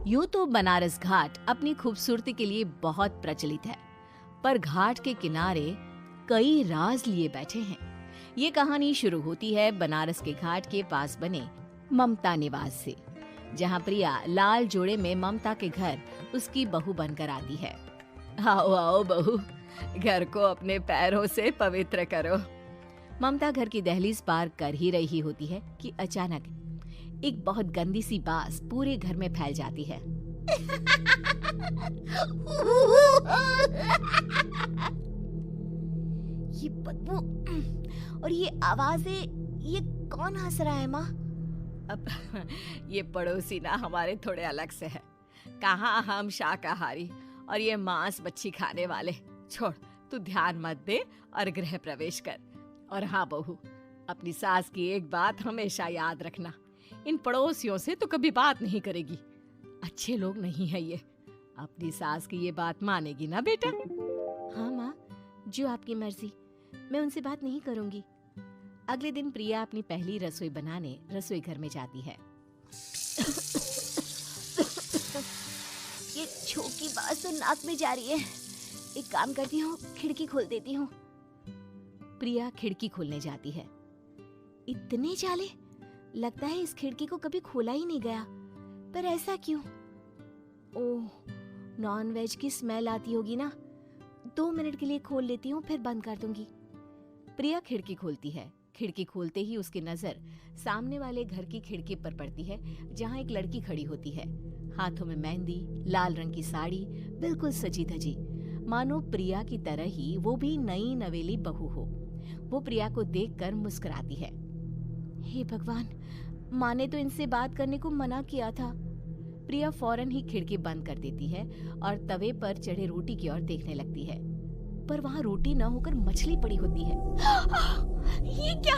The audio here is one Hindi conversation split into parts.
यूं तो बनारस घाट अपनी खूबसूरती के लिए बहुत प्रचलित है, पर घाट के किनारे कई राज लिए बैठे हैं। ये कहानी शुरू होती है बनारस के घाट के पास बने ममता निवास से, जहाँ प्रिया लाल जोड़े में ममता के घर उसकी बहू बनकर आती है। आओ आओ बहू, घर को अपने पैरों से पवित्र करो। ममता घर की दहलीज पार कर ही रही होती है कि अचानक एक बहुत गंदी सी बास पूरे घर में फैल जाती है। ये बदबू और ये आवाजें, ये कौन हंस रहा है माँ? अब ये पड़ोसी ना हमारे थोड़े अलग से है। कहाँ हम शाकाहारी और ये मांस मच्छी खाने वाले। छोड़, तू ध्यान मत दे और गृह प्रवेश कर। और हाँ बहू, अपनी सास की एक बात हमेशा याद रखना, इन पड़ोसियों से तो कभी बात नहीं करेगी। अच्छे लोग नहीं है ये। अपनी सास की ये बात मानेगी ना बेटा? हाँ माँ, जो आपकी मर्जी, मैं उनसे बात नहीं करूंगी। अगले दिन प्रिया अपनी पहली रसोई बनाने रसोई घर में जाती है। ये छोकी बात तो नाक में जा रही है। एक काम करती हूँ, खिड़की खोल देती हूँ। प्रिया खिड़की खोलने जाती है। इतने जाले, लगता है इस खिड़की को कभी खोला ही नहीं गया। पर ऐसा क्यों? ओह, नॉन वेज की स्मेल आती होगी ना। 2 मिनट के लिए खोल लेती हूँ, फिर बंद कर दूंगी। प्रिया खिड़की खोलती है। खिड़की खोलते ही उसकी नजर सामने वाले घर की खिड़की पर पड़ती है, जहाँ एक लड़की खड़ी होती है, हाथों में मेहंदी, लाल रंग की साड़ी, बिल्कुल सजी धजी, मानो प्रिया की तरह ही वो भी नई नवेली बहू हो। वो प्रिया को देखकर मुस्कुराती है। हे भगवान, माँ ने तो इनसे बात करने को मना किया था। प्रिया फौरन ही खिड़की बंद कर देती है और तवे पर चढ़े रोटी की ओर देखने लगती है, पर वहाँ रोटी न होकर मछली पड़ी होती है। ये क्या?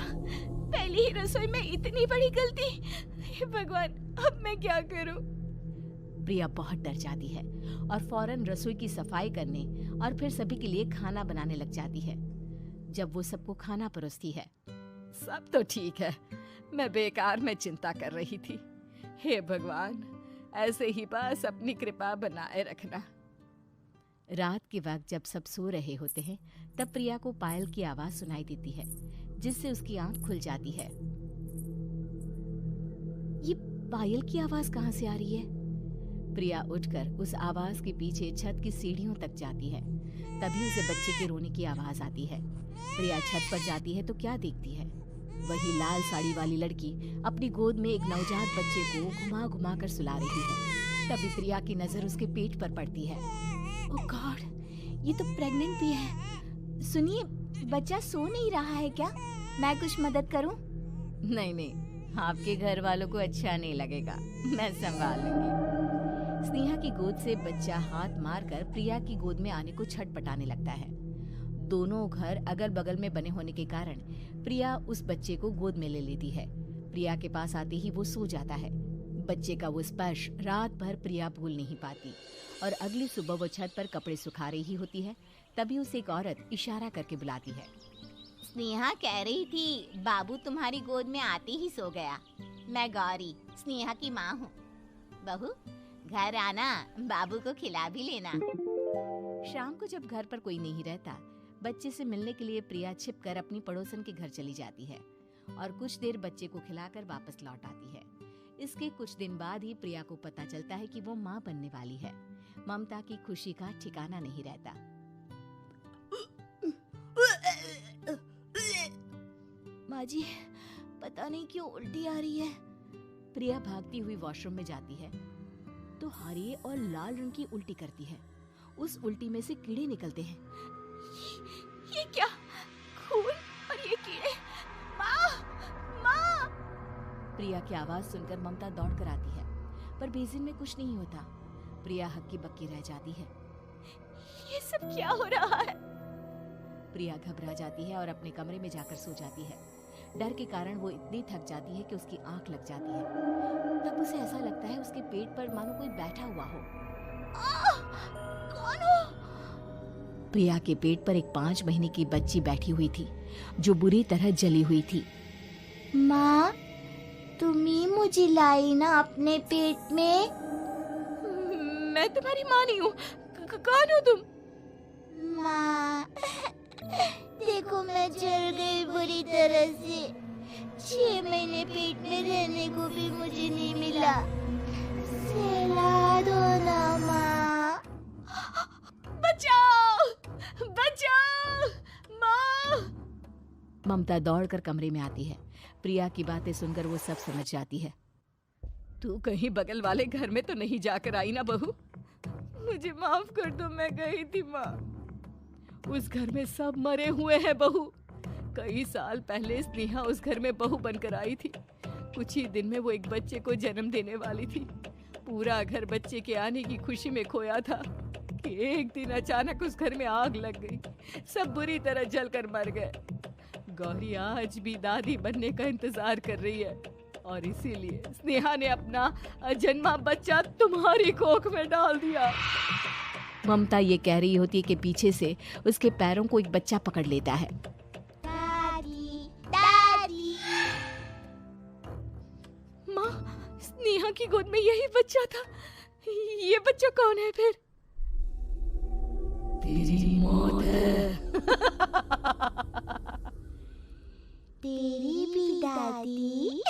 पहली ही रसोई में इतनी बड़ी गलती। हे भगवान, अब मैं क्या करूं? प्रिया बहुत डर जाती है और फौरन रसोई की सफाई करने और फिर सभी के लिए खाना बनाने लग जाती है। जब वो सबको खाना परोसती है, सब तो ठीक है, मैं बेकार में चिंता कर रही थी। हे भगवान, ऐसे ही बस अपनी कृपा बनाए रखना। रात के वक्त जब सब सो रहे होते हैं, तब प्रिया को पायल की आवाज सुनाई देती है, जिससे उसकी आंख खुल जाती है। ये पायल की आवाज कहाँ से आ रही है? प्रिया उठकर उस आवाज के पीछे छत की सीढ़ियों तक जाती है। तभी उसे बच्चे के रोने की आवाज आती है। प्रिया छत पर जाती है तो क्या देखती है? वही लाल साड़ी वाली लड़की अपनी गोद में एक नवजात बच्चे को घुमा घुमा कर सुला रही है। तभी प्रिया की नजर उसके पेट पर पड़ती है। ओह गॉड, ये तो प्रेग्नेंट भी है। सुनिए, बच्चा सो नहीं रहा है क्या? मैं कुछ मदद करूं? नहीं नहीं, आपके घर वालों को अच्छा नहीं लगेगा, मैं संभाल लूंगी। स्नेहा की गोद से बच्चा हाथ मारकर प्रिया की गोद में आने को छटपटाने लगता है। दोनों घर अगल बगल में बने होने के कारण प्रिया उस बच्चे को गोद में ले लेती है। प्रिया के पास आते ही वो सो जाता है। बच्चे का वो स्पर्श रात भर प्रिया भूल नहीं पाती और अगली सुबह वो छत पर कपड़े सुखा रही होती है। तभी उसे एक औरत इशारा करके बुलाती है। स्नेहा कह रही थी बाबू तुम्हारी गोद में आते ही सो गया। मैं गौरी, स्नेहा की माँ हूँ। बहू, घर आना, बाबू को खिला भी लेना। शाम को जब घर पर कोई नहीं रहता, बच्चे से मिलने के लिए प्रिया छिपकर अपनी पड़ोसन के घर चली जाती है और कुछ देर बच्चे को खिलाकर वापस लौट आती है। इसके कुछ दिन बाद ही प्रिया को पता चलता है कि वो माँ बनने वाली है। ममता की खुशी का ठिकाना नहीं रहता। माँ जी, पता नहीं क्यों उल्टी आ रही है। प्रिया भागती हुई वॉशरूम में जाती है तो हरे और लाल रंग की उल्टी करती है। उस उल्टी में से कीड़े निकलते हैं। ये क्या? खून और ये कीड़े! माँ! माँ! प्रिया की आवाज सुनकर ममता दौड़ कर आती है, पर बेसिन में कुछ नहीं होता। प्रिया हक्की बक्की रह जाती है। ये सब क्या हो रहा है? प्रिया घबरा जाती है और अपने कमरे में जाकर सो जाती है। डर के कारण वो इतनी थक जाती है कि उसकी आंख लग जाती है। तब उसे ऐसा लगता है उसके पेट पर मानो कोई बैठा हुआ हो। कौन हो? प्रिया के पेट पर एक 5 महीने की बच्ची बैठी हुई थी, जो बुरी तरह जली हुई थी। माँ, तुम ही मुझे लाई ना अपने पेट में? मैं तुम्हारी माँ नहीं हूँ। कौन हो तुम? माँ, देखो मैं जल गई बुरी तरह से। 6 महीने पेट में रहने को भी मुझे नहीं मिला। सहला दो ना माँ। बचाओ, बचाओ, माँ। ममता दौड़कर कमरे में आती है। प्रिया की बातें सुनकर वो सब समझ जाती है। तू कहीं बगल वाले घर में तो नहीं जाकर आई ना बहू? मुझे माफ कर दो, मैं गई थी माँ। उस घर में सब मरे हुए हैं बहू। कई साल पहले स्नेहा उस घर में बहू बनकर आई थी। कुछ ही दिन में वो एक बच्चे को जन्म देने वाली थी। पूरा घर बच्चे के आने की खुशी में खोया था कि एक दिन अचानक उस घर में आग लग गई। सब बुरी तरह जलकर मर गए। गौरी आज भी दादी बनने का इंतजार कर रही है और इसीलिए स्नेहा ने अपना अजन्मा बच्चा तुम्हारी कोख में डाल दिया। ममता ये कह रही होती है कि पीछे से उसके पैरों को एक बच्चा पकड़ लेता है। दादी, दादी। माँ, स्नेहा की गोद में यही बच्चा था। ये बच्चा कौन है फिर? तेरी मौत है। तेरी भी दादी।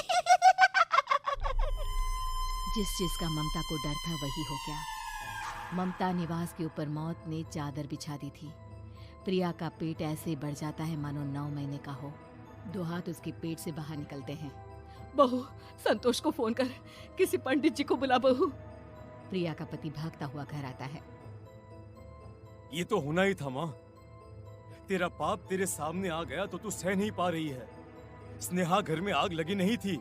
जिस चीज का ममता को डर था वही हो गया। ममता निवास के ऊपर मौत ने चादर बिछा दी थी। प्रिया का पेट ऐसे बढ़ जाता है मानो 9 महीने का हो। 2 हाथ उसके पेट से बाहर निकलते हैं। बहू, संतोष को फोन कर, किसी पंडित जी को बुला बहू। प्रिया का पति भागता हुआ घर आता है। ये तो होना ही था माँ। तेरा पाप तेरे सामने आ गया तो तू सह नहीं पा रही है। स्नेहा घर में आग लगी नहीं थी,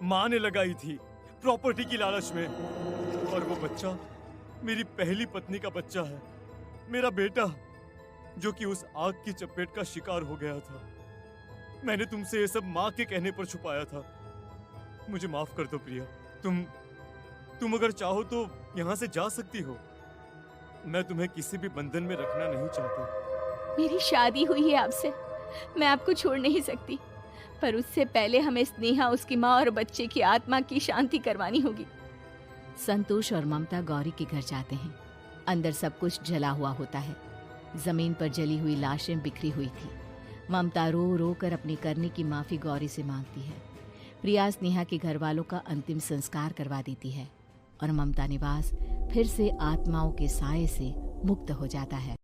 माँ ने लगाई थी, प्रॉपर्टी की लालच में। और वो बच्चा मेरी पहली पत्नी का बच्चा है, मेरा बेटा, जो कि उस आग की चपेट का शिकार हो गया था। मैंने तुमसे ये सब माँ के कहने पर छुपाया था। मुझे माफ कर दो प्रिया। तुम अगर चाहो तो यहाँ से जा सकती हो। मैं तुम्हें किसी भी बंधन में रखना नहीं चाहता। मेरी शादी हुई है आपसे, मैं आपको छोड़ नहीं सकती, पर उससे पहले हमें स्नेहा, उसकी माँ और बच्चे की आत्मा की शांति करवानी होगी। संतोष और ममता गौरी के घर जाते हैं। अंदर सब कुछ जला हुआ होता है। जमीन पर जली हुई लाशें बिखरी हुई थी। ममता रो रो कर अपनी करने की माफी गौरी से मांगती है। प्रिया स्नेहा के घर वालों का अंतिम संस्कार करवा देती है और ममता निवास फिर से आत्माओं के साए से मुक्त हो जाता है।